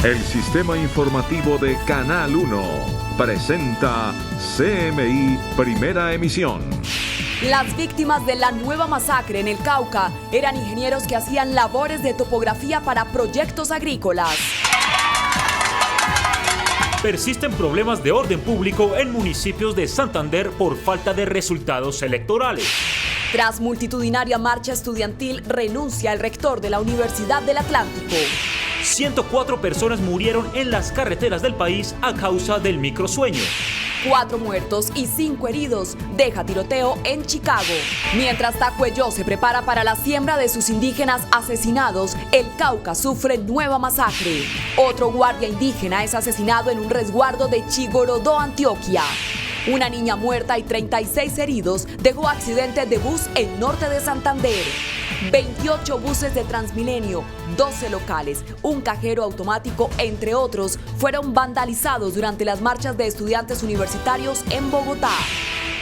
El sistema informativo de Canal 1 presenta CMI Primera Emisión. Las víctimas de la nueva masacre en el Cauca eran ingenieros que hacían labores de topografía para proyectos agrícolas. Persisten problemas de orden público en municipios de Santander por falta de resultados electorales. Tras multitudinaria marcha estudiantil, renuncia el rector de la Universidad del Atlántico. 104 personas murieron en las carreteras del país a causa del microsueño. 4 muertos y 5 heridos deja tiroteo en Chicago. Mientras Tacuelló se prepara para la siembra de sus indígenas asesinados, el Cauca sufre nueva masacre. Otro guardia indígena es asesinado en un resguardo de Chigorodó, Antioquia. Una niña muerta y 36 heridos dejó accidente de bus en norte de Santander. 28 buses de Transmilenio, 12 locales, un cajero automático, entre otros, fueron vandalizados durante las marchas de estudiantes universitarios en Bogotá.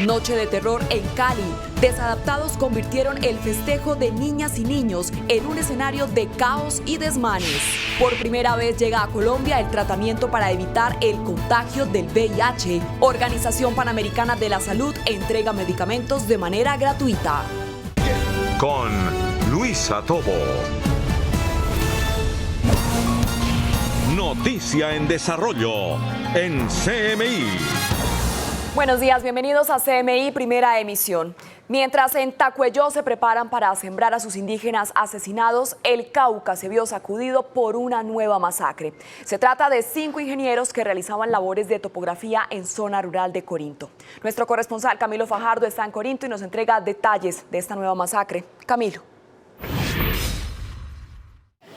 Noche de terror en Cali. Desadaptados convirtieron el festejo de niñas y niños en un escenario de caos y desmanes. Por primera vez llega a Colombia el tratamiento para evitar el contagio del VIH. Organización Panamericana de la Salud entrega medicamentos de manera gratuita. Con Luisa Tobo. Noticia en desarrollo en CMI. Buenos días, bienvenidos a CMI Primera Emisión. Mientras en Tacuelló se preparan para sembrar a sus indígenas asesinados, el Cauca se vio sacudido por una nueva masacre. Se trata de 5 ingenieros que realizaban labores de topografía en zona rural de Corinto. Nuestro corresponsal Camilo Fajardo está en Corinto y nos entrega detalles de esta nueva masacre. Camilo.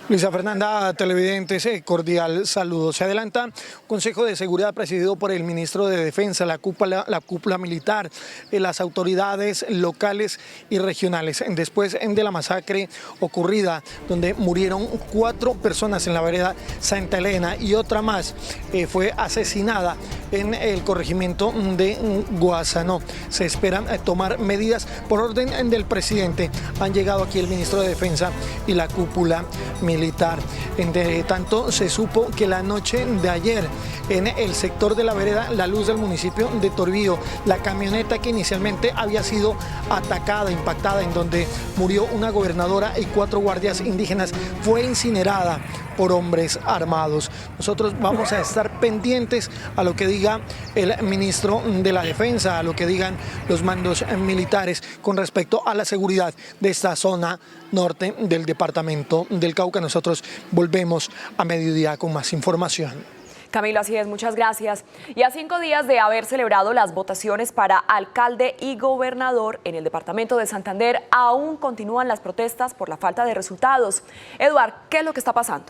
Luisa Fernanda, televidentes, cordial saludo. Se adelanta un Consejo de Seguridad presidido por el ministro de Defensa, la cúpula militar, las autoridades locales y regionales. Después de la masacre ocurrida, donde murieron 4 personas en la vereda Santa Elena y otra más fue asesinada en el corregimiento de Guasanó. Se esperan tomar medidas por orden del presidente. Han llegado aquí el ministro de Defensa y la cúpula militar. Entre tanto, se supo que la noche de ayer, en el sector de la vereda La Luz del municipio de Toribío, la camioneta que inicialmente había sido atacada, impactada, en donde murió una gobernadora y 4 guardias indígenas, fue incinerada por hombres armados. Nosotros vamos a estar pendientes a lo que diga el ministro de la Defensa, a lo que digan los mandos militares con respecto a la seguridad de esta zona norte del departamento del Cauca. Nosotros volvemos a mediodía con más información. Camilo, así es, muchas gracias. Y a 5 días de haber celebrado las votaciones para alcalde y gobernador en el departamento de Santander, aún continúan las protestas por la falta de resultados. Eduard, ¿qué es lo que está pasando?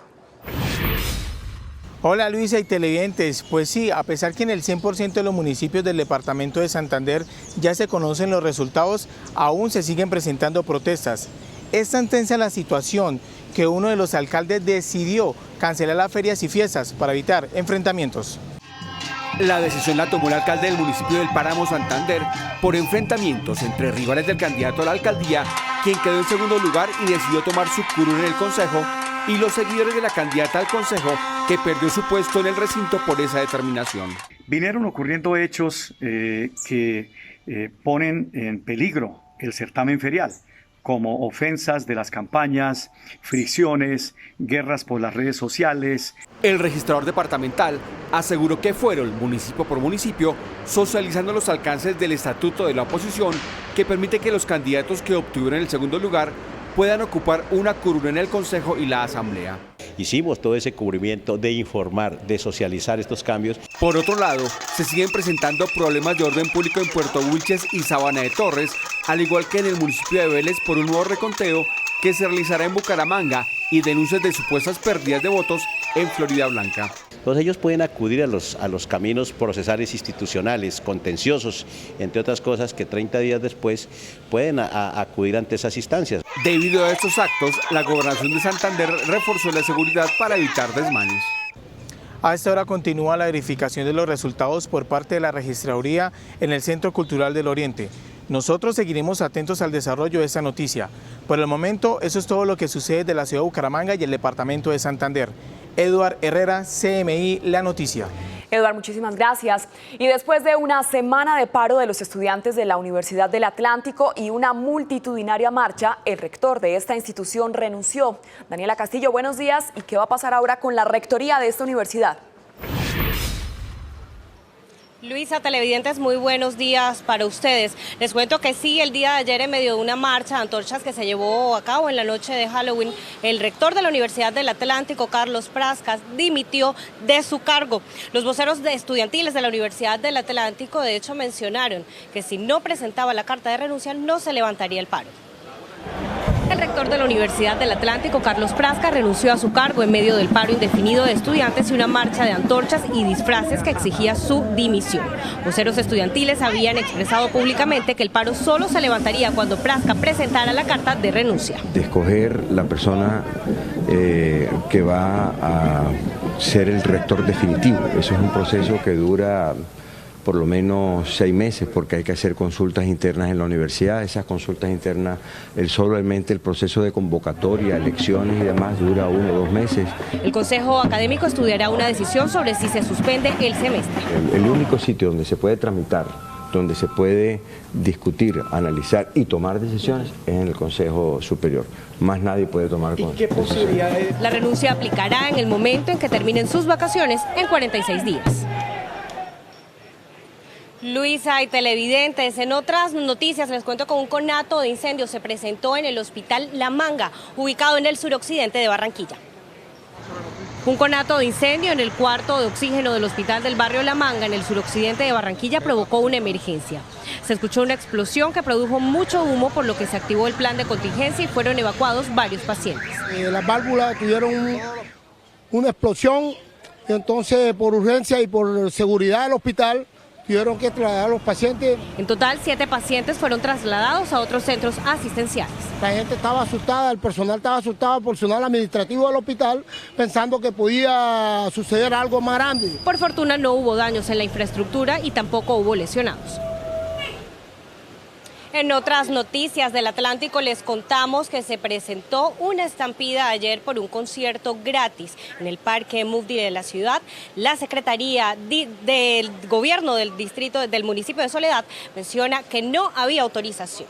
Hola Luisa y televidentes, pues sí, a pesar que en el 100% de los municipios del departamento de Santander ya se conocen los resultados, aún se siguen presentando protestas. Es tan tensa la situación que uno de los alcaldes decidió cancelar las ferias y fiestas para evitar enfrentamientos. La decisión la tomó el alcalde del municipio del Páramo, Santander, por enfrentamientos entre rivales del candidato a la alcaldía, quien quedó en segundo lugar y decidió tomar su curul en el consejo, y los seguidores de la candidata al consejo, que perdió su puesto en el recinto por esa determinación. Vinieron ocurriendo hechos que ponen en peligro el certamen ferial, como ofensas de las campañas, fricciones, guerras por las redes sociales. El registrador departamental aseguró que fueron, municipio por municipio, socializando los alcances del estatuto de la oposición, que permite que los candidatos que obtuvieron el segundo lugar puedan ocupar una curul en el Consejo y la Asamblea. Hicimos todo ese cubrimiento de informar, de socializar estos cambios. Por otro lado, se siguen presentando problemas de orden público en Puerto Wilches y Sabana de Torres, al igual que en el municipio de Vélez por un nuevo reconteo que se realizará en Bucaramanga y denuncias de supuestas pérdidas de votos en Florida Blanca. Entonces ellos pueden acudir a los caminos procesales institucionales, contenciosos, entre otras cosas, que 30 días después pueden acudir ante esas instancias. Debido a estos actos, la Gobernación de Santander reforzó la seguridad para evitar desmanes. A esta hora continúa la verificación de los resultados por parte de la Registraduría en el Centro Cultural del Oriente. Nosotros seguiremos atentos al desarrollo de esta noticia. Por el momento, eso es todo lo que sucede de la ciudad de Bucaramanga y el departamento de Santander. Eduard Herrera, CMI, La Noticia. Eduard, muchísimas gracias. Y después de una semana de paro de los estudiantes de la Universidad del Atlántico y una multitudinaria marcha, el rector de esta institución renunció. Daniela Castillo, buenos días. ¿Y qué va a pasar ahora con la rectoría de esta universidad? Luisa, televidentes, muy buenos días para ustedes. Les cuento que sí, el día de ayer, en medio de una marcha de antorchas que se llevó a cabo en la noche de Halloween, el rector de la Universidad del Atlántico, Carlos Prascas, dimitió de su cargo. Los voceros estudiantiles de la Universidad del Atlántico, de hecho, mencionaron que si no presentaba la carta de renuncia, no se levantaría el paro. El rector de la Universidad del Atlántico, Carlos Prascas, renunció a su cargo en medio del paro indefinido de estudiantes y una marcha de antorchas y disfraces que exigía su dimisión. Voceros estudiantiles habían expresado públicamente que el paro solo se levantaría cuando Prascas presentara la carta de renuncia. De escoger la persona que va a ser el rector definitivo. Eso es un proceso que dura por lo menos 6 meses, porque hay que hacer consultas internas en la universidad. Esas consultas internas, solamente el proceso de convocatoria, elecciones y demás dura 1 o 2 meses. El Consejo Académico estudiará una decisión sobre si se suspende el semestre. El único sitio donde se puede tramitar, donde se puede discutir, analizar y tomar decisiones es en el Consejo Superior. Más nadie puede tomar decisiones. ¿Y qué posibilidades? La renuncia aplicará en el momento en que terminen sus vacaciones en 46 días. Luisa y televidentes, en otras noticias les cuento que un conato de incendio se presentó en el Hospital La Manga, ubicado en el suroccidente de Barranquilla. Un conato de incendio en el cuarto de oxígeno del hospital del barrio La Manga, en el suroccidente de Barranquilla, provocó una emergencia. Se escuchó una explosión que produjo mucho humo, por lo que se activó el plan de contingencia y fueron evacuados varios pacientes. Las válvulas tuvieron una explosión, y entonces por urgencia y por seguridad del hospital tuvieron que trasladar a los pacientes. En total, 7 pacientes fueron trasladados a otros centros asistenciales. La gente estaba asustada, el personal estaba asustado, el personal administrativo del hospital, pensando que podía suceder algo más grande. Por fortuna no hubo daños en la infraestructura y tampoco hubo lesionados. En otras noticias del Atlántico les contamos que se presentó una estampida ayer por un concierto gratis en el Parque Mufdi de la ciudad. La Secretaría del Gobierno del distrito del municipio de Soledad menciona que no había autorización.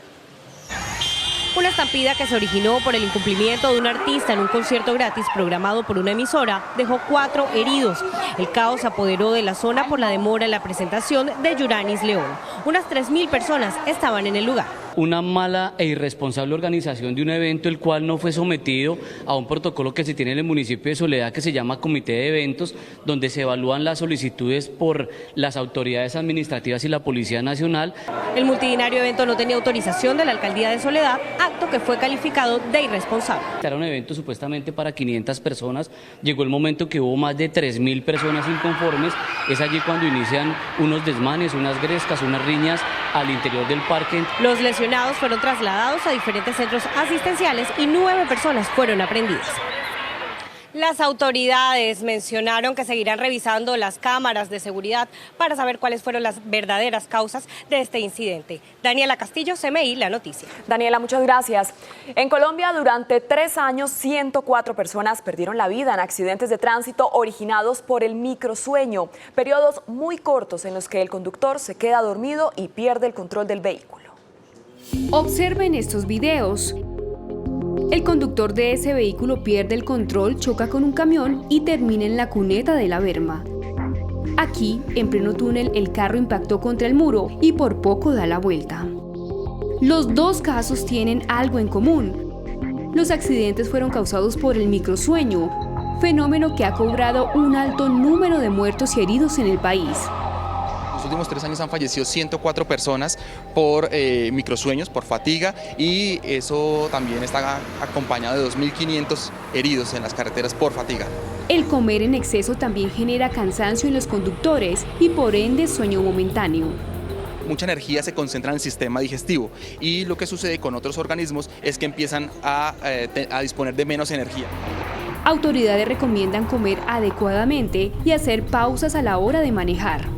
Una estampida que se originó por el incumplimiento de un artista en un concierto gratis programado por una emisora dejó 4 heridos. El caos se apoderó de la zona por la demora en la presentación de Yuranis León. Unas 3.000 personas estaban en el lugar. Una mala e irresponsable organización de un evento el cual no fue sometido a un protocolo que se tiene en el municipio de Soledad que se llama Comité de Eventos, donde se evalúan las solicitudes por las autoridades administrativas y la Policía Nacional. El multitudinario evento no tenía autorización de la Alcaldía de Soledad, acto que fue calificado de irresponsable. Era un evento supuestamente para 500 personas, llegó el momento que hubo más de 3.000 personas inconformes, es allí cuando inician unos desmanes, unas grescas, unas riñas al interior del parque. Los lesionados fueron trasladados a diferentes centros asistenciales y 9 personas fueron aprehendidas. Las autoridades mencionaron que seguirán revisando las cámaras de seguridad para saber cuáles fueron las verdaderas causas de este incidente. Daniela Castillo, CMI, La Noticia. Daniela, muchas gracias. En Colombia, durante 3 años, 104 personas perdieron la vida en accidentes de tránsito originados por el microsueño, periodos muy cortos en los que el conductor se queda dormido y pierde el control del vehículo. Observen estos videos. El conductor de ese vehículo pierde el control, choca con un camión y termina en la cuneta de la berma. Aquí, en pleno túnel, el carro impactó contra el muro y por poco da la vuelta. Los 2 casos tienen algo en común. Los accidentes fueron causados por el microsueño, fenómeno que ha cobrado un alto número de muertos y heridos en el país. En los últimos 3 años han fallecido 104 personas por microsueños, por fatiga, y eso también está acompañado de 2.500 heridos en las carreteras por fatiga. El comer en exceso también genera cansancio en los conductores y por ende sueño momentáneo. Mucha energía se concentra en el sistema digestivo y lo que sucede con otros organismos es que empiezan a disponer de menos energía. Autoridades recomiendan comer adecuadamente y hacer pausas a la hora de manejar.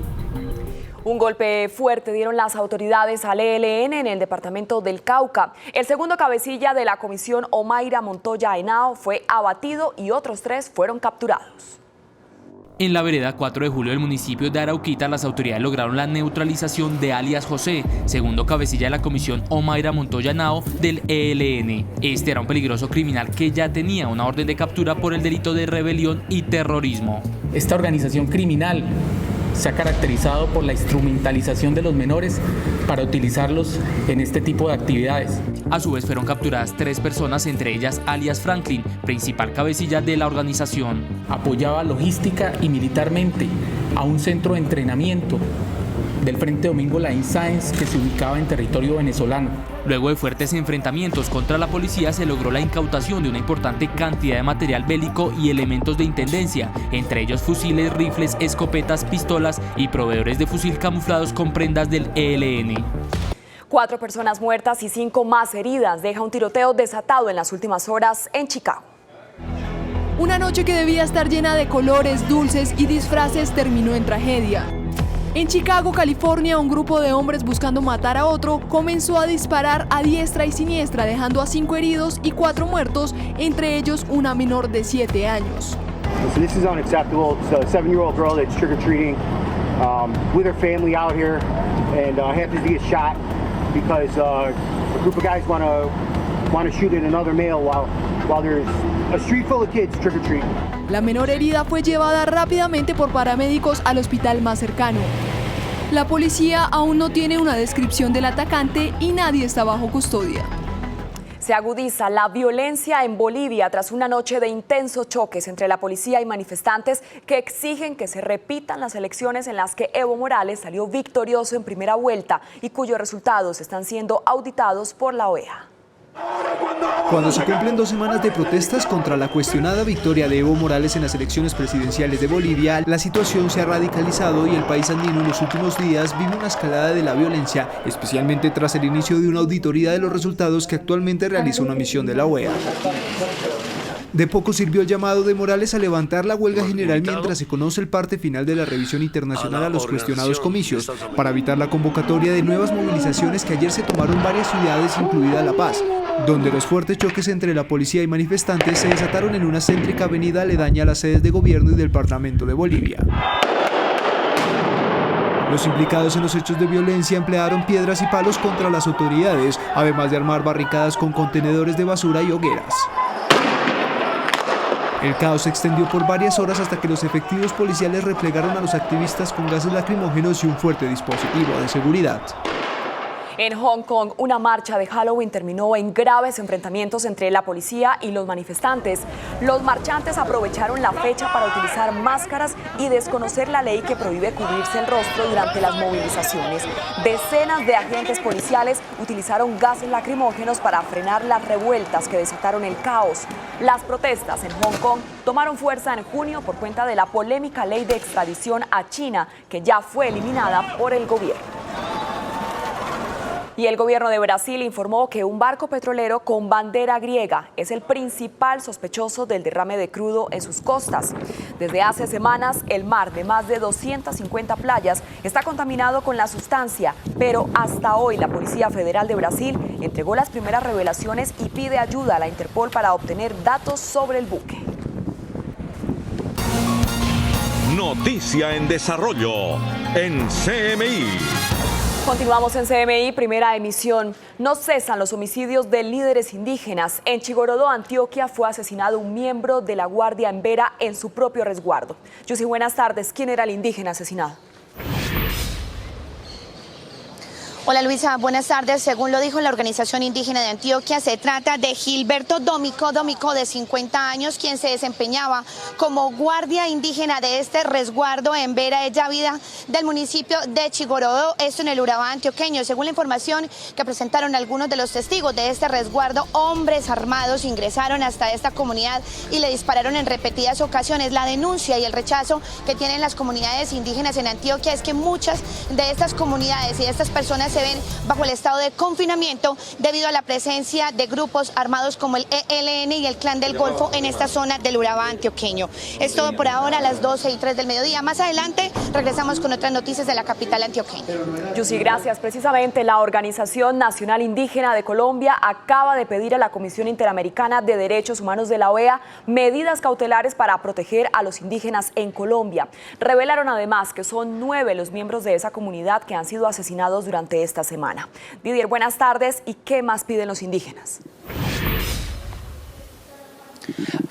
Un golpe fuerte dieron las autoridades al ELN en el departamento del Cauca. El segundo cabecilla de la comisión, Omaira Montoya Henao, fue abatido y otros 3 fueron capturados. En la vereda 4 de julio del municipio de Arauquita, las autoridades lograron la neutralización de alias José, segundo cabecilla de la comisión Omaira Montoya Henao del ELN. Este era un peligroso criminal que ya tenía una orden de captura por el delito de rebelión y terrorismo. Esta organización criminal se ha caracterizado por la instrumentalización de los menores para utilizarlos en este tipo de actividades. A su vez fueron capturadas 3 personas, entre ellas alias Franklin, principal cabecilla de la organización. Apoyaba logística y militarmente a un centro de entrenamiento del Frente Domingo Laín Sáenz que se ubicaba en territorio venezolano. Luego de fuertes enfrentamientos contra la policía, se logró la incautación de una importante cantidad de material bélico y elementos de intendencia, entre ellos fusiles, rifles, escopetas, pistolas y proveedores de fusil camuflados con prendas del ELN. 4 personas muertas y 5 más heridas deja un tiroteo desatado en las últimas horas en Chicago. Una noche que debía estar llena de colores, dulces y disfraces terminó en tragedia. En Chicago, California, un grupo de hombres buscando matar a otro comenzó a disparar a diestra y siniestra, dejando a 5 heridos y 4 muertos, entre ellos una menor de 7 años. This is unacceptable. It's a 7-year-old girl that's trick-or-treating with her family out here and happens to get shot because a group of guys want to shoot at another male while there's a street full of kids trick-or-treating. La menor herida fue llevada rápidamente por paramédicos al hospital más cercano. La policía aún no tiene una descripción del atacante y nadie está bajo custodia. Se agudiza la violencia en Bolivia tras una noche de intensos choques entre la policía y manifestantes que exigen que se repitan las elecciones en las que Evo Morales salió victorioso en primera vuelta y cuyos resultados están siendo auditados por la OEA. Cuando se cumplen 2 semanas de protestas contra la cuestionada victoria de Evo Morales en las elecciones presidenciales de Bolivia, la situación se ha radicalizado y el país andino en los últimos días vive una escalada de la violencia, especialmente tras el inicio de una auditoría de los resultados que actualmente realiza una misión de la OEA. De poco sirvió el llamado de Morales a levantar la huelga general mientras se conoce el parte final de la revisión internacional a los cuestionados comicios, para evitar la convocatoria de nuevas movilizaciones que ayer se tomaron varias ciudades, incluida La Paz, donde los fuertes choques entre la policía y manifestantes se desataron en una céntrica avenida aledaña a las sedes de gobierno y del Parlamento de Bolivia. Los implicados en los hechos de violencia emplearon piedras y palos contra las autoridades, además de armar barricadas con contenedores de basura y hogueras. El caos se extendió por varias horas hasta que los efectivos policiales replegaron a los activistas con gases lacrimógenos y un fuerte dispositivo de seguridad. En Hong Kong, una marcha de Halloween terminó en graves enfrentamientos entre la policía y los manifestantes. Los marchantes aprovecharon la fecha para utilizar máscaras y desconocer la ley que prohíbe cubrirse el rostro durante las movilizaciones. Decenas de agentes policiales utilizaron gases lacrimógenos para frenar las revueltas que desataron el caos. Las protestas en Hong Kong tomaron fuerza en junio por cuenta de la polémica ley de extradición a China, que ya fue eliminada por el gobierno. Y el gobierno de Brasil informó que un barco petrolero con bandera griega es el principal sospechoso del derrame de crudo en sus costas. Desde hace semanas, el mar de más de 250 playas está contaminado con la sustancia, pero hasta hoy la Policía Federal de Brasil entregó las primeras revelaciones y pide ayuda a la Interpol para obtener datos sobre el buque. Noticia en desarrollo en CMI. Continuamos en CMI, primera emisión. No cesan los homicidios de líderes indígenas. En Chigorodó, Antioquia, fue asesinado un miembro de la Guardia en Vera en su propio resguardo. Yusi, buenas tardes. ¿Quién era el indígena asesinado? Hola Luisa, buenas tardes. Según lo dijo la Organización Indígena de Antioquia, se trata de Gilberto Domico, de 50 años, quien se desempeñaba como guardia indígena de este resguardo en Vera de Yávida del municipio de Chigorodó, esto en el Urabá antioqueño. Según la información que presentaron algunos de los testigos de este resguardo, hombres armados ingresaron hasta esta comunidad y le dispararon en repetidas ocasiones. La denuncia y el rechazo que tienen las comunidades indígenas en Antioquia es que muchas de estas comunidades y de estas personas se ven bajo el estado de confinamiento debido a la presencia de grupos armados como el ELN y el Clan del Golfo en esta zona del Urabá antioqueño. Es todo por ahora a las 12:03 del mediodía. Más adelante regresamos con otras noticias de la capital antioqueña. Yusi, gracias. Precisamente la Organización Nacional Indígena de Colombia acaba de pedir a la Comisión Interamericana de Derechos Humanos de la OEA medidas cautelares para proteger a los indígenas en Colombia. Revelaron además que son 9 los miembros de esa comunidad que han sido asesinados durante esta semana. Didier, buenas tardes. ¿Y qué más piden los indígenas?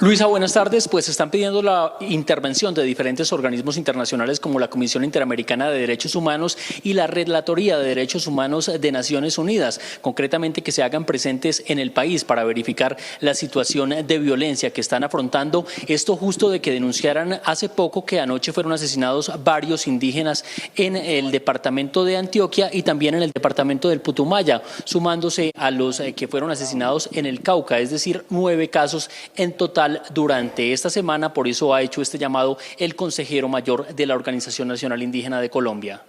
Luisa, buenas tardes. Pues están pidiendo la intervención de diferentes organismos internacionales como la Comisión Interamericana de Derechos Humanos y la Relatoría de Derechos Humanos de Naciones Unidas, concretamente que se hagan presentes en el país para verificar la situación de violencia que están afrontando. Esto justo de que denunciaran hace poco que anoche fueron asesinados varios indígenas en el departamento de Antioquia y también en el departamento del Putumayo, sumándose a los que fueron asesinados en el Cauca, es decir, 9 casos en total durante esta semana. Por eso ha hecho este llamado el consejero mayor de la Organización Nacional Indígena de Colombia.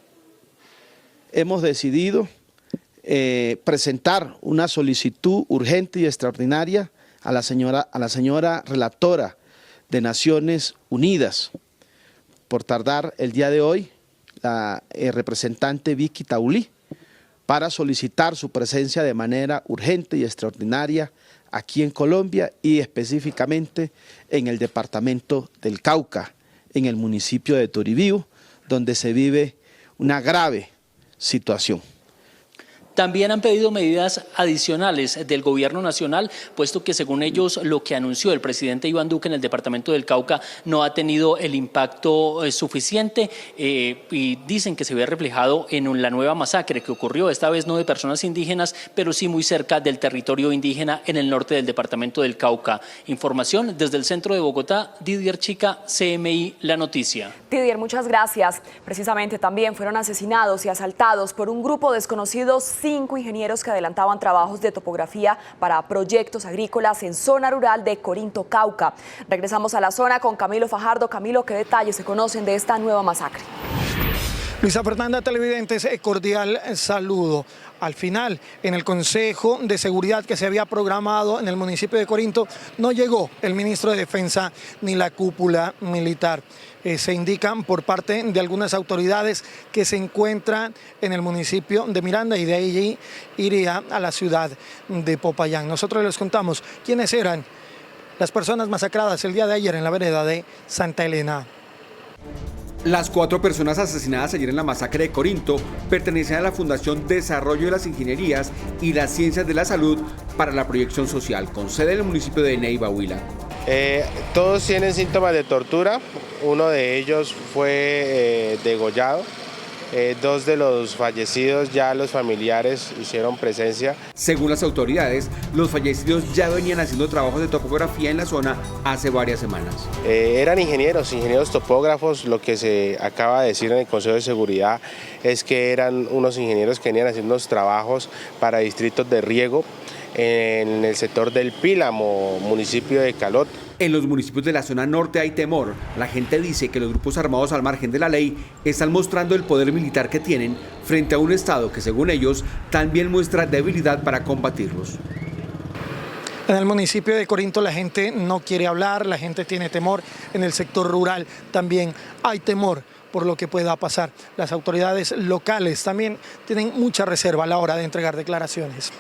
Hemos decidido presentar una solicitud urgente y extraordinaria a la señora relatora de Naciones Unidas. Por tardar el día de hoy, la representante Vicky Taulí, para solicitar su presencia de manera urgente y extraordinaria aquí en Colombia y específicamente en el departamento del Cauca, en el municipio de Toribío, donde se vive una grave situación. También han pedido medidas adicionales del gobierno nacional, puesto que según ellos lo que anunció el presidente Iván Duque en el departamento del Cauca no ha tenido el impacto suficiente y dicen que se ve reflejado en la nueva masacre que ocurrió, esta vez no de personas indígenas, pero sí muy cerca del territorio indígena en el norte del departamento del Cauca. Información desde el centro de Bogotá, Didier Chica, CMI La Noticia. Didier, muchas gracias. Precisamente también fueron asesinados y asaltados por un grupo desconocido 5 ingenieros que adelantaban trabajos de topografía para proyectos agrícolas en zona rural de Corinto, Cauca. Regresamos a la zona con Camilo Fajardo. Camilo, ¿qué detalles se conocen de esta nueva masacre? Luisa Fernanda, televidentes, cordial saludo. Al final, en el Consejo de Seguridad que se había programado en el municipio de Corinto, no llegó el ministro de Defensa ni la cúpula militar. Se indican por parte de algunas autoridades que se encuentran en el municipio de Miranda y de allí iría a la ciudad de Popayán. Nosotros les contamos quiénes eran las personas masacradas el día de ayer en la vereda de Santa Elena. Las 4 personas asesinadas ayer en la masacre de Corinto pertenecen a la Fundación Desarrollo de las Ingenierías y las Ciencias de la Salud para la Proyección Social, con sede en el municipio de Neiva, Huila. Todos tienen síntomas de tortura, uno de ellos fue degollado. 2 de los fallecidos ya los familiares hicieron presencia. Según las autoridades, los fallecidos ya venían haciendo trabajos de topografía en la zona hace varias semanas. Eran ingenieros topógrafos. Lo que se acaba de decir en el Consejo de Seguridad es que eran unos ingenieros que venían haciendo unos trabajos para distritos de riego en el sector del Pílamo, municipio de Calot. En los municipios de la zona norte hay temor. La gente dice que los grupos armados al margen de la ley están mostrando el poder militar que tienen frente a un Estado que, según ellos, también muestra debilidad para combatirlos. En el municipio de Corinto la gente no quiere hablar, la gente tiene temor. En el sector rural también hay temor por lo que pueda pasar. Las autoridades locales también tienen mucha reserva a la hora de entregar declaraciones.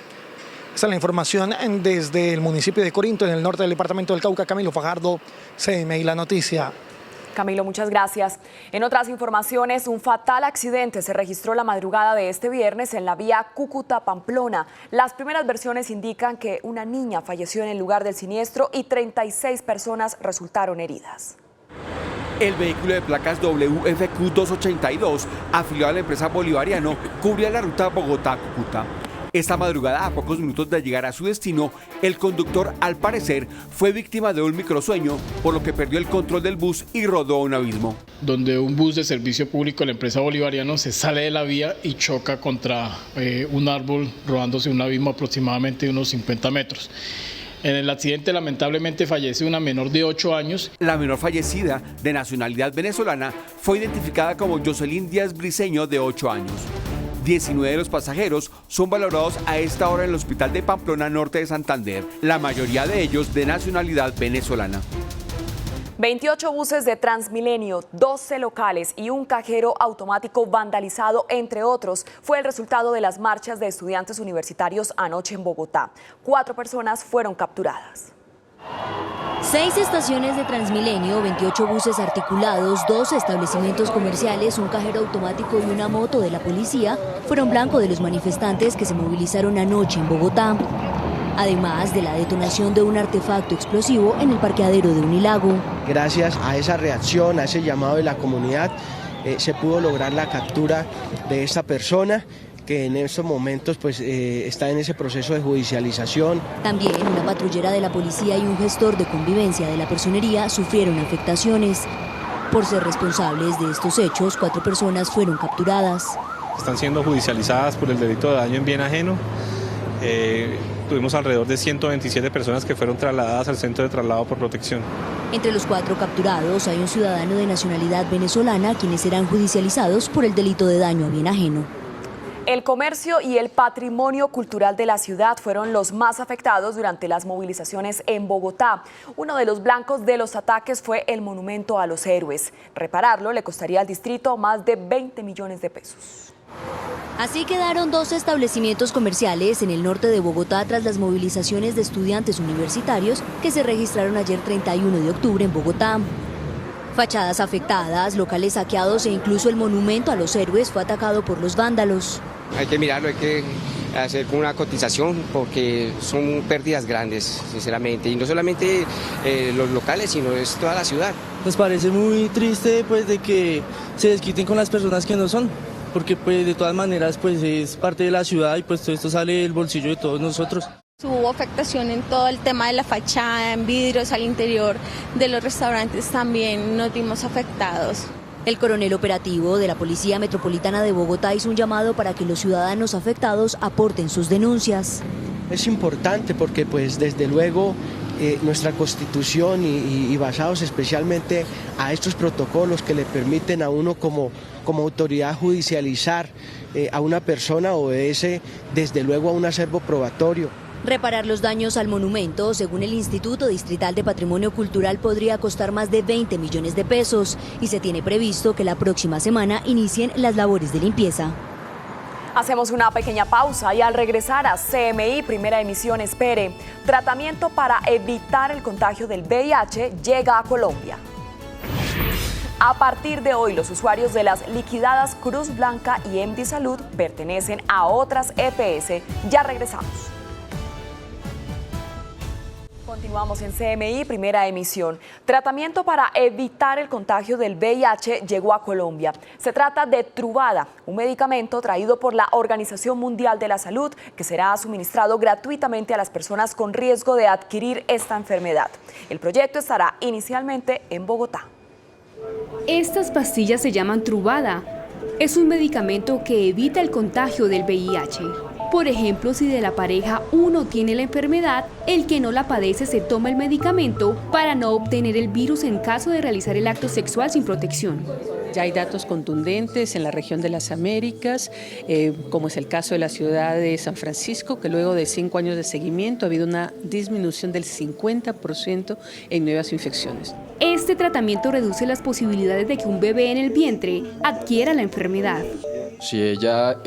Esa es la información desde el municipio de Corinto, en el norte del departamento del Cauca. Camilo Fajardo, CMI La Noticia. Camilo, muchas gracias. En otras informaciones, un fatal accidente se registró la madrugada de este viernes en la vía Cúcuta-Pamplona. Las primeras versiones indican que una niña falleció en el lugar del siniestro y 36 personas resultaron heridas. El vehículo de placas WFQ 282, afiliado a la empresa Bolivariano, cubría la ruta Bogotá-Cúcuta. Esta madrugada, a pocos minutos de llegar a su destino, el conductor, al parecer, fue víctima de un microsueño, por lo que perdió el control del bus y rodó a un abismo. Donde un bus de servicio público de la empresa Bolivariano se sale de la vía y choca contra un árbol, rodándose un abismo aproximadamente de unos 50 metros. En el accidente lamentablemente fallece una menor de 8 años. La menor fallecida, de nacionalidad venezolana, fue identificada como Jocelyn Díaz Briceño, de 8 años. 19 de los pasajeros son valorados a esta hora en el hospital de Pamplona Norte de Santander, la mayoría de ellos de nacionalidad venezolana. 28 buses de Transmilenio, 12 locales y un cajero automático vandalizado, entre otros, fue el resultado de las marchas de estudiantes universitarios anoche en Bogotá. 4 personas fueron capturadas. 6 estaciones de Transmilenio, 28 buses articulados, 2 establecimientos comerciales, un cajero automático y una moto de la policía fueron blanco de los manifestantes que se movilizaron anoche en Bogotá. Además de la detonación de un artefacto explosivo en el parqueadero de Unilago. Gracias a esa reacción, a ese llamado de la comunidad, se pudo lograr la captura de esta persona, que en estos momentos pues, está en ese proceso de judicialización. También una patrullera de la policía y un gestor de convivencia de la personería sufrieron afectaciones. Por ser responsables de estos hechos, 4 personas fueron capturadas. Están siendo judicializadas por el delito de daño en bien ajeno. Tuvimos alrededor de 127 personas que fueron trasladadas al centro de traslado por protección. Entre los 4 capturados hay un ciudadano de nacionalidad venezolana, quienes serán judicializados por el delito de daño a bien ajeno. El comercio y el patrimonio cultural de la ciudad fueron los más afectados durante las movilizaciones en Bogotá. Uno de los blancos de los ataques fue el Monumento a los Héroes. Repararlo le costaría al distrito más de 20 millones de pesos. Así quedaron 2 establecimientos comerciales en el norte de Bogotá tras las movilizaciones de estudiantes universitarios que se registraron ayer 31 de octubre en Bogotá. Fachadas afectadas, locales saqueados e incluso el Monumento a los Héroes fue atacado por los vándalos. Hay que mirarlo, hay que hacer una cotización porque son pérdidas grandes, sinceramente, y no solamente los locales, sino es toda la ciudad. Nos parece muy triste pues de que se desquiten con las personas que no son, porque pues de todas maneras pues es parte de la ciudad y pues todo esto sale del bolsillo de todos nosotros. Hubo afectación en todo el tema de la fachada, en vidrios al interior de los restaurantes también nos vimos afectados. El coronel operativo de la Policía Metropolitana de Bogotá hizo un llamado para que los ciudadanos afectados aporten sus denuncias. Es importante porque pues desde luego nuestra Constitución y basados especialmente a estos protocolos que le permiten a uno como autoridad judicializar a una persona, obedece desde luego a un acervo probatorio. Reparar los daños al monumento, según el Instituto Distrital de Patrimonio Cultural, podría costar más de 20 millones de pesos y se tiene previsto que la próxima semana inicien las labores de limpieza. Hacemos una pequeña pausa y al regresar a CMI Primera Emisión espere, tratamiento para evitar el contagio del VIH llega a Colombia. A partir de hoy, los usuarios de las liquidadas Cruz Blanca y MD Salud pertenecen a otras EPS. Ya regresamos. Continuamos en CMI Primera Emisión. Tratamiento para evitar el contagio del VIH llegó a Colombia. Se trata de Truvada, un medicamento traído por la Organización Mundial de la Salud que será suministrado gratuitamente a las personas con riesgo de adquirir esta enfermedad. El proyecto estará inicialmente en Bogotá. Estas pastillas se llaman Truvada. Es un medicamento que evita el contagio del VIH. Por ejemplo, si de la pareja uno tiene la enfermedad, el que no la padece se toma el medicamento para no obtener el virus en caso de realizar el acto sexual sin protección. Ya hay datos contundentes en la región de las Américas, como es el caso de la ciudad de San Francisco, que luego de 5 años de seguimiento ha habido una disminución del 50% en nuevas infecciones. Este tratamiento reduce las posibilidades de que un bebé en el vientre adquiera la enfermedad. Si ella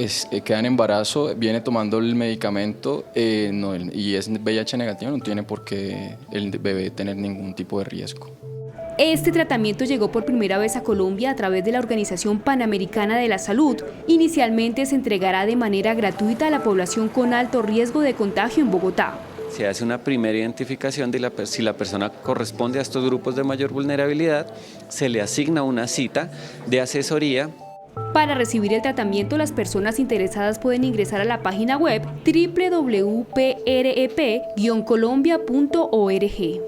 queda en embarazo, viene tomando el medicamento y es VIH negativo, no tiene por qué el bebé tener ningún tipo de riesgo. Este tratamiento llegó por primera vez a Colombia a través de la Organización Panamericana de la Salud. Inicialmente se entregará de manera gratuita a la población con alto riesgo de contagio en Bogotá. Se hace una primera identificación de si la persona corresponde a estos grupos de mayor vulnerabilidad, se le asigna una cita de asesoría. Para recibir el tratamiento, las personas interesadas pueden ingresar a la página web www.prep-colombia.org.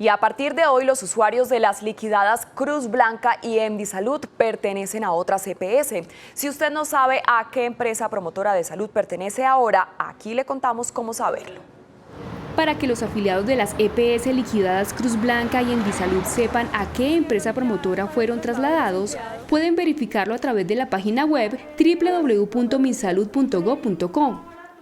Y a partir de hoy, los usuarios de las liquidadas Cruz Blanca y MD Salud pertenecen a otras EPS. Si usted no sabe a qué empresa promotora de salud pertenece ahora, aquí le contamos cómo saberlo. Para que los afiliados de las EPS liquidadas Cruz Blanca y Envisalud sepan a qué empresa promotora fueron trasladados, pueden verificarlo a través de la página web www.minsalud.gov.co.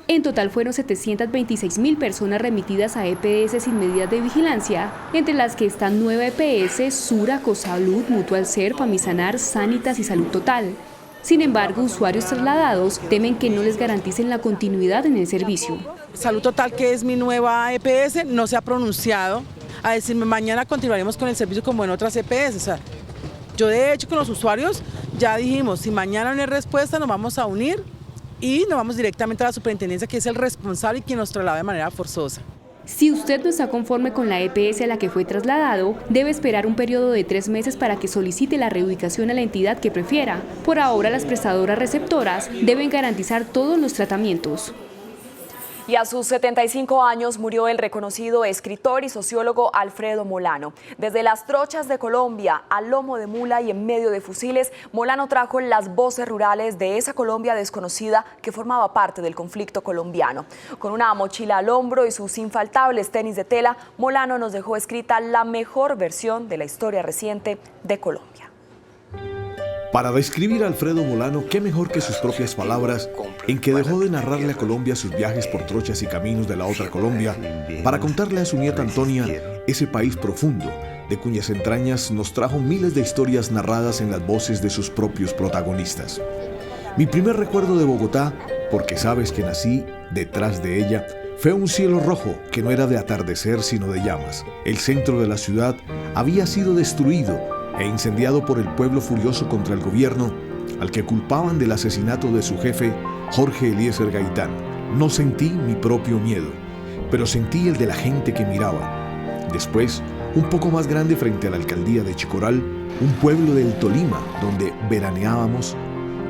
En total fueron 726.000 personas remitidas a EPS sin medidas de vigilancia, entre las que están 9 EPS, Sura, Cosalud, Mutual Ser, Famisanar, Sanitas y Salud Total. Sin embargo, usuarios trasladados temen que no les garanticen la continuidad en el servicio. Salud Total, que es mi nueva EPS, no se ha pronunciado a decirme mañana continuaremos con el servicio como en otras EPS. O sea, yo de hecho con los usuarios ya dijimos, si mañana no hay respuesta nos vamos a unir y nos vamos directamente a la superintendencia, que es el responsable y quien nos traslada de manera forzosa. Si usted no está conforme con la EPS a la que fue trasladado, debe esperar un periodo de 3 meses para que solicite la reubicación a la entidad que prefiera. Por ahora, las prestadoras receptoras deben garantizar todos los tratamientos. Y a sus 75 años murió el reconocido escritor y sociólogo Alfredo Molano. Desde las trochas de Colombia al lomo de mula y en medio de fusiles, Molano trajo las voces rurales de esa Colombia desconocida que formaba parte del conflicto colombiano. Con una mochila al hombro y sus infaltables tenis de tela, Molano nos dejó escrita la mejor versión de la historia reciente de Colombia. Para describir a Alfredo Molano, qué mejor que sus propias palabras, en que dejó de narrarle a Colombia sus viajes por trochas y caminos de la otra Colombia, para contarle a su nieta Antonia ese país profundo, de cuyas entrañas nos trajo miles de historias narradas en las voces de sus propios protagonistas. Mi primer recuerdo de Bogotá, porque sabes que nací detrás de ella, fue un cielo rojo que no era de atardecer sino de llamas. El centro de la ciudad había sido destruido e incendiado por el pueblo furioso contra el gobierno, al que culpaban del asesinato de su jefe, Jorge Eliezer Gaitán. No sentí mi propio miedo, pero sentí el de la gente que miraba. Después, un poco más grande frente a la alcaldía de Chicoral, un pueblo del Tolima, donde veraneábamos,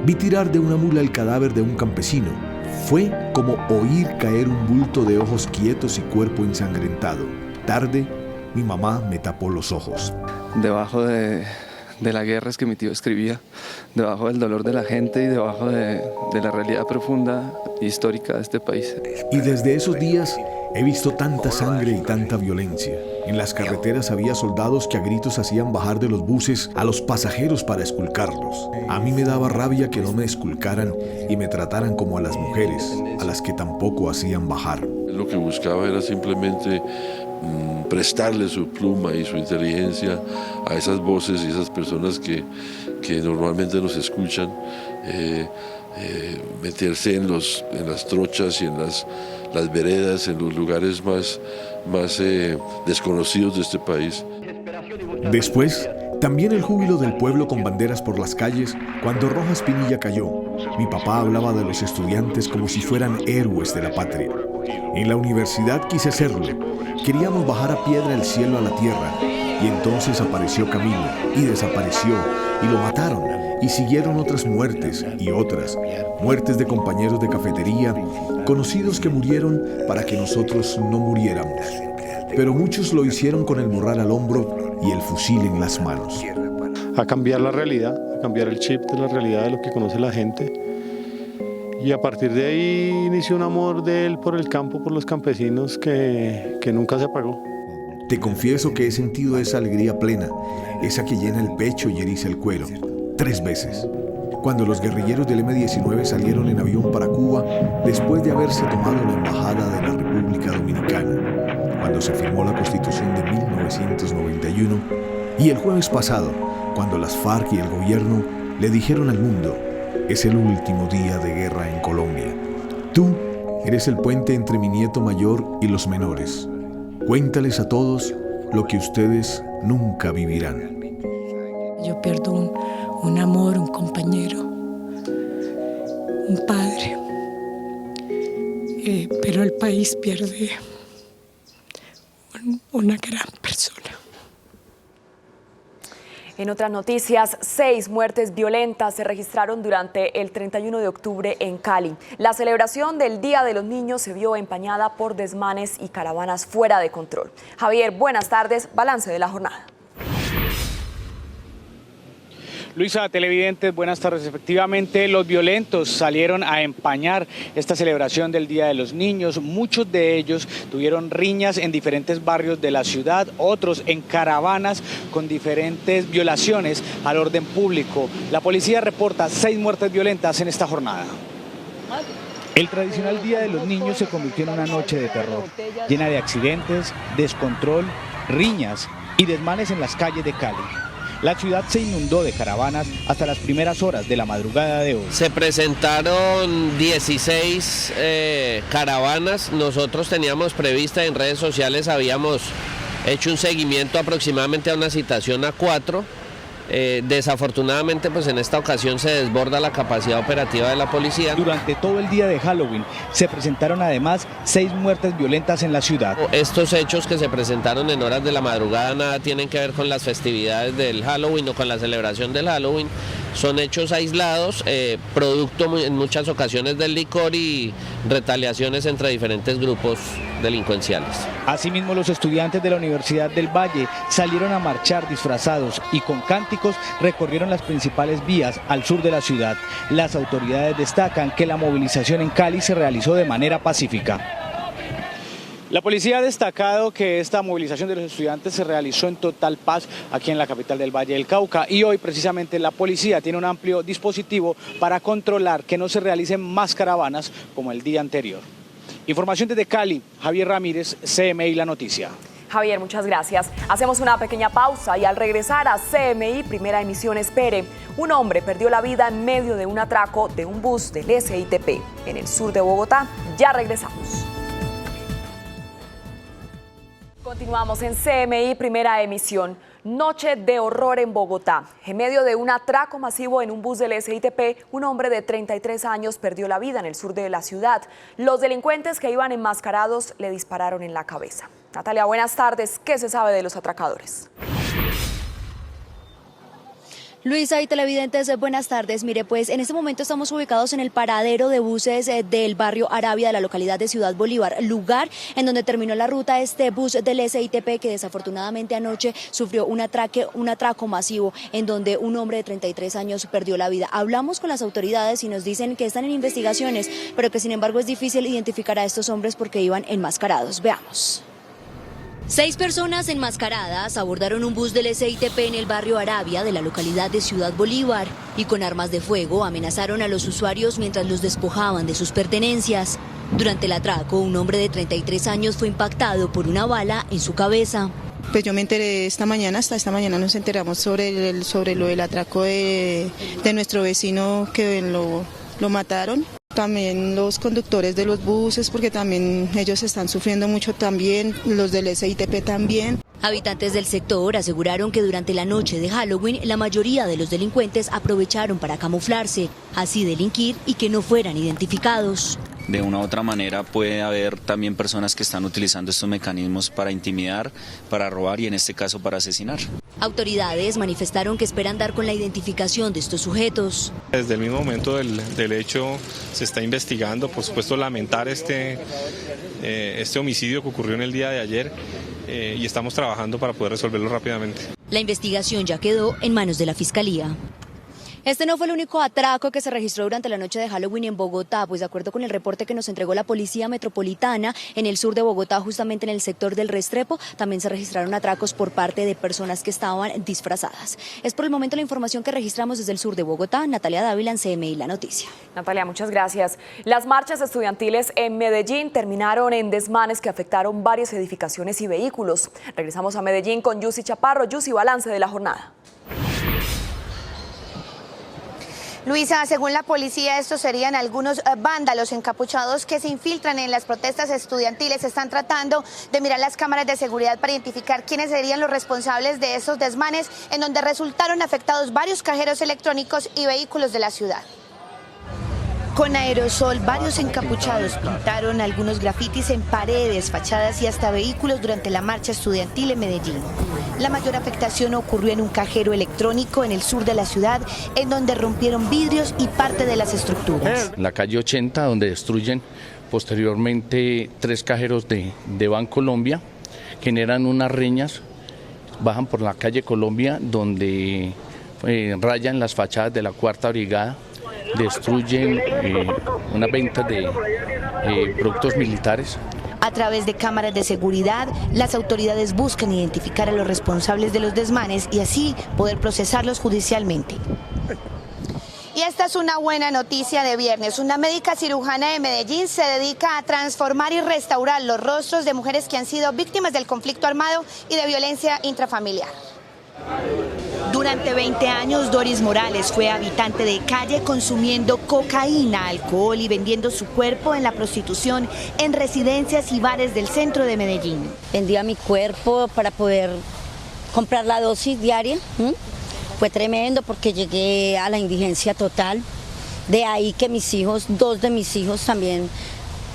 vi tirar de una mula el cadáver de un campesino. Fue como oír caer un bulto de ojos quietos y cuerpo ensangrentado. Tarde, mi mamá me tapó los ojos. Debajo de la guerra es que mi tío escribía, debajo del dolor de la gente y debajo de la realidad profunda e histórica de este país. Y desde esos días he visto tanta sangre y tanta violencia. En las carreteras había soldados que a gritos hacían bajar de los buses a los pasajeros para esculcarlos. A mí me daba rabia que no me esculcaran y me trataran como a las mujeres, a las que tampoco hacían bajar. Lo que buscaba era simplemente prestarle su pluma y su inteligencia a esas voces y esas personas que normalmente nos escuchan, meterse en las trochas y en las veredas, en los lugares más desconocidos de este país. Después, también el júbilo del pueblo con banderas por las calles cuando Rojas Pinilla cayó. Mi papá hablaba de los estudiantes como si fueran héroes de la patria. En la universidad quise hacerlo. Queríamos bajar a piedra el cielo a la tierra. Y entonces apareció Camilo, y desapareció, y lo mataron. Y siguieron otras muertes, y otras. Muertes de compañeros de cafetería, conocidos que murieron para que nosotros no muriéramos. Pero muchos lo hicieron con el morral al hombro y el fusil en las manos. A cambiar la realidad, a cambiar el chip de la realidad de lo que conoce la gente. Y a partir de ahí inició un amor de él por el campo, por los campesinos que nunca se apagó. Te confieso que he sentido esa alegría plena, esa que llena el pecho y eriza el cuero, 3 veces. Cuando los guerrilleros del M-19 salieron en avión para Cuba, después de haberse tomado la embajada de la República Dominicana. Cuando se firmó la Constitución de 1991. Y el jueves pasado, cuando las FARC y el gobierno le dijeron al mundo: es el último día de guerra en Colombia. Tú eres el puente entre mi nieto mayor y los menores. Cuéntales a todos lo que ustedes nunca vivirán. Yo pierdo un amor, un compañero, un padre, pero el país pierde una gran persona. En otras noticias, 6 muertes violentas se registraron durante el 31 de octubre en Cali. La celebración del Día de los Niños se vio empañada por desmanes y caravanas fuera de control. Javier, buenas tardes. Balance de la jornada. Luisa, televidentes, buenas tardes. Efectivamente, los violentos salieron a empañar esta celebración del Día de los Niños. Muchos de ellos tuvieron riñas en diferentes barrios de la ciudad, otros en caravanas con diferentes violaciones al orden público. La policía reporta 6 muertes violentas en esta jornada. El tradicional Día de los Niños se convirtió en una noche de terror, llena de accidentes, descontrol, riñas y desmanes en las calles de Cali. La ciudad se inundó de caravanas hasta las primeras horas de la madrugada de hoy. Se presentaron 16 caravanas. Nosotros teníamos prevista en redes sociales, habíamos hecho un seguimiento aproximadamente a una citación a 4. Desafortunadamente, pues en esta ocasión se desborda la capacidad operativa de la policía. Durante todo el día de Halloween se presentaron además 6 muertes violentas en la ciudad. Estos hechos que se presentaron en horas de la madrugada nada tienen que ver con las festividades del Halloween o con la celebración del Halloween. Son hechos aislados, producto en muchas ocasiones del licor y retaliaciones entre diferentes grupos delincuenciales. Asimismo, los estudiantes de la Universidad del Valle salieron a marchar disfrazados y con cánticos recorrieron las principales vías al sur de la ciudad. Las autoridades destacan que la movilización en Cali se realizó de manera pacífica. La policía ha destacado que esta movilización de los estudiantes se realizó en total paz aquí en la capital del Valle del Cauca y hoy precisamente la policía tiene un amplio dispositivo para controlar que no se realicen más caravanas como el día anterior. Información desde Cali, Javier Ramírez, CMI La Noticia. Javier, muchas gracias. Hacemos una pequeña pausa y al regresar a CMI Primera Emisión Espere, un hombre perdió la vida en medio de un atraco de un bus del SITP en el sur de Bogotá. Ya regresamos. Continuamos en CMI Primera Emisión. Noche de horror en Bogotá. En medio de un atraco masivo en un bus del SITP, un hombre de 33 años perdió la vida en el sur de la ciudad. Los delincuentes que iban enmascarados le dispararon en la cabeza. Natalia, buenas tardes. ¿Qué se sabe de los atracadores? Luisa y televidentes, buenas tardes. Mire, pues en este momento estamos ubicados en el paradero de buses del barrio Arabia de la localidad de Ciudad Bolívar, lugar en donde terminó la ruta este bus del SITP que desafortunadamente anoche sufrió un atraco masivo en donde un hombre de 33 años perdió la vida. Hablamos con las autoridades y nos dicen que están en investigaciones, pero que sin embargo es difícil identificar a estos hombres porque iban enmascarados. Veamos. 6 personas enmascaradas abordaron un bus del SITP en el barrio Arabia de la localidad de Ciudad Bolívar y con armas de fuego amenazaron a los usuarios mientras los despojaban de sus pertenencias. Durante el atraco, un hombre de 33 años fue impactado por una bala en su cabeza. Pues yo me enteré esta mañana, hasta esta mañana nos enteramos sobre lo del atraco de nuestro vecino que lo mataron. También los conductores de los buses, porque también ellos están sufriendo mucho también, los del SITP también. Habitantes del sector aseguraron que durante la noche de Halloween la mayoría de los delincuentes aprovecharon para camuflarse, así delinquir y que no fueran identificados. De una u otra manera puede haber también personas que están utilizando estos mecanismos para intimidar, para robar y en este caso para asesinar. Autoridades manifestaron que esperan dar con la identificación de estos sujetos. Desde el mismo momento del hecho se está investigando, por supuesto lamentar este homicidio que ocurrió en el día de ayer y estamos trabajando para poder resolverlo rápidamente. La investigación ya quedó en manos de la Fiscalía. Este no fue el único atraco que se registró durante la noche de Halloween en Bogotá, pues de acuerdo con el reporte que nos entregó la Policía Metropolitana en el sur de Bogotá, justamente en el sector del Restrepo, también se registraron atracos por parte de personas que estaban disfrazadas. Es por el momento la información que registramos desde el sur de Bogotá. Natalia Dávila, en CMI La Noticia. Natalia, muchas gracias. Las marchas estudiantiles en Medellín terminaron en desmanes que afectaron varias edificaciones y vehículos. Regresamos a Medellín con Yusi Chaparro. Yusi, balance de la jornada. Luisa, según la policía, estos serían algunos vándalos encapuchados que se infiltran en las protestas estudiantiles. Están tratando de mirar las cámaras de seguridad para identificar quiénes serían los responsables de estos desmanes, en donde resultaron afectados varios cajeros electrónicos y vehículos de la ciudad. Con aerosol, varios encapuchados pintaron algunos grafitis en paredes, fachadas y hasta vehículos durante la marcha estudiantil en Medellín. La mayor afectación ocurrió en un cajero electrónico en el sur de la ciudad, en donde rompieron vidrios y parte de las estructuras. En la calle 80, donde destruyen posteriormente 3 cajeros de Bancolombia, generan unas riñas, bajan por la calle Colombia, donde rayan las fachadas de la 4ª Brigada, destruyen unas ventas de productos militares. A través de cámaras de seguridad, las autoridades buscan identificar a los responsables de los desmanes y así poder procesarlos judicialmente. Y esta es una buena noticia de viernes. Una médica cirujana de Medellín se dedica a transformar y restaurar los rostros de mujeres que han sido víctimas del conflicto armado y de violencia intrafamiliar. Durante 20 años, Doris Morales fue habitante de calle consumiendo cocaína, alcohol y vendiendo su cuerpo en la prostitución en residencias y bares del centro de Medellín. Vendía mi cuerpo para poder comprar la dosis diaria. Fue tremendo porque llegué a la indigencia total. De ahí que mis hijos, 2 de mis hijos también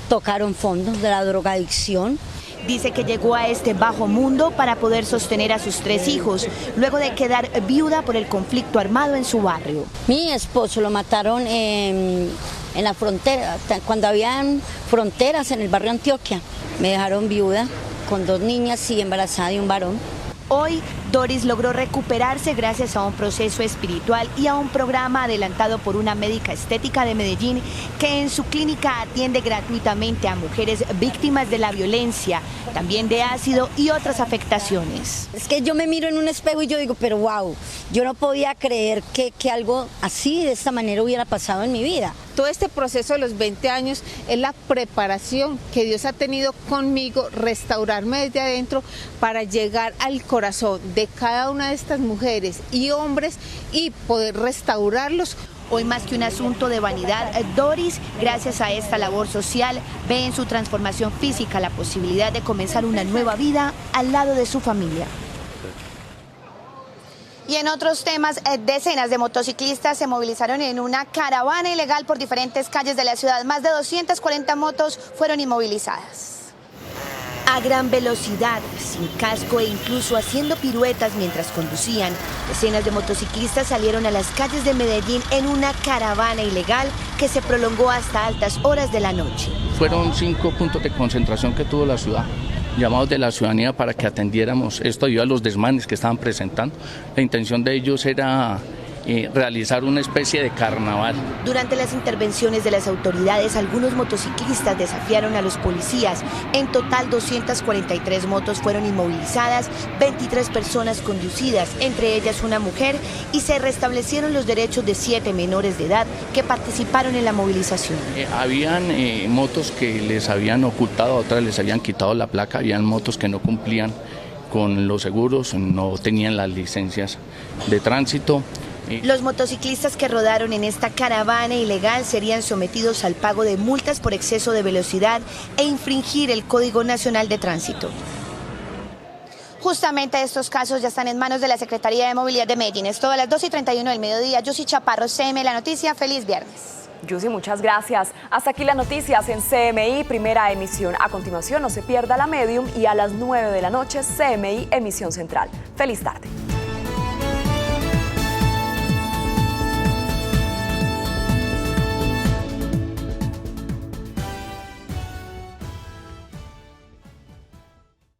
tocaron fondo de la drogadicción. Dice que llegó a este bajo mundo para poder sostener a sus 3 hijos, luego de quedar viuda por el conflicto armado en su barrio. Mi esposo lo mataron en la frontera, cuando habían fronteras en el barrio Antioquia. Me dejaron viuda con 2 niñas y embarazada de un varón. Hoy, Doris logró recuperarse gracias a un proceso espiritual y a un programa adelantado por una médica estética de Medellín que en su clínica atiende gratuitamente a mujeres víctimas de la violencia, también de ácido y otras afectaciones. Es que yo me miro en un espejo y yo digo, pero wow, yo no podía creer que algo así, de esta manera, hubiera pasado en mi vida. Todo este proceso de los 20 años es la preparación que Dios ha tenido conmigo, restaurarme desde adentro para llegar al corazón de cada una de estas mujeres y hombres y poder restaurarlos. Hoy, más que un asunto de vanidad, Doris, gracias a esta labor social, ve en su transformación física la posibilidad de comenzar una nueva vida al lado de su familia. Y en otros temas, decenas de motociclistas se movilizaron en una caravana ilegal por diferentes calles de la ciudad. Más de 240 motos fueron inmovilizadas. A gran velocidad, sin casco e incluso haciendo piruetas mientras conducían, decenas de motociclistas salieron a las calles de Medellín en una caravana ilegal que se prolongó hasta altas horas de la noche. Fueron 5 puntos de concentración que tuvo la ciudad, llamados de la ciudadanía para que atendiéramos esto debido a los desmanes que estaban presentando. La intención de ellos era realizar una especie de carnaval. Durante las intervenciones de las autoridades, algunos motociclistas desafiaron a los policías. En total, 243 motos fueron inmovilizadas, 23 personas conducidas, entre ellas una mujer, y se restablecieron los derechos de 7 menores de edad que participaron en la movilización. Habían motos que les habían ocultado, otras les habían quitado la placa, habían motos que no cumplían con los seguros, no tenían las licencias de tránsito. Los motociclistas que rodaron en esta caravana ilegal serían sometidos al pago de multas por exceso de velocidad e infringir el Código Nacional de Tránsito. Justamente estos casos ya están en manos de la Secretaría de Movilidad de Medellín. Es todo a las 2:31 del mediodía. Yussi Chaparro, CM La Noticia. Feliz viernes. Yussi, muchas gracias. Hasta aquí las noticias en CMI, primera emisión. A continuación, no se pierda La Medium y a las 9 de la noche, CMI, emisión central. Feliz tarde.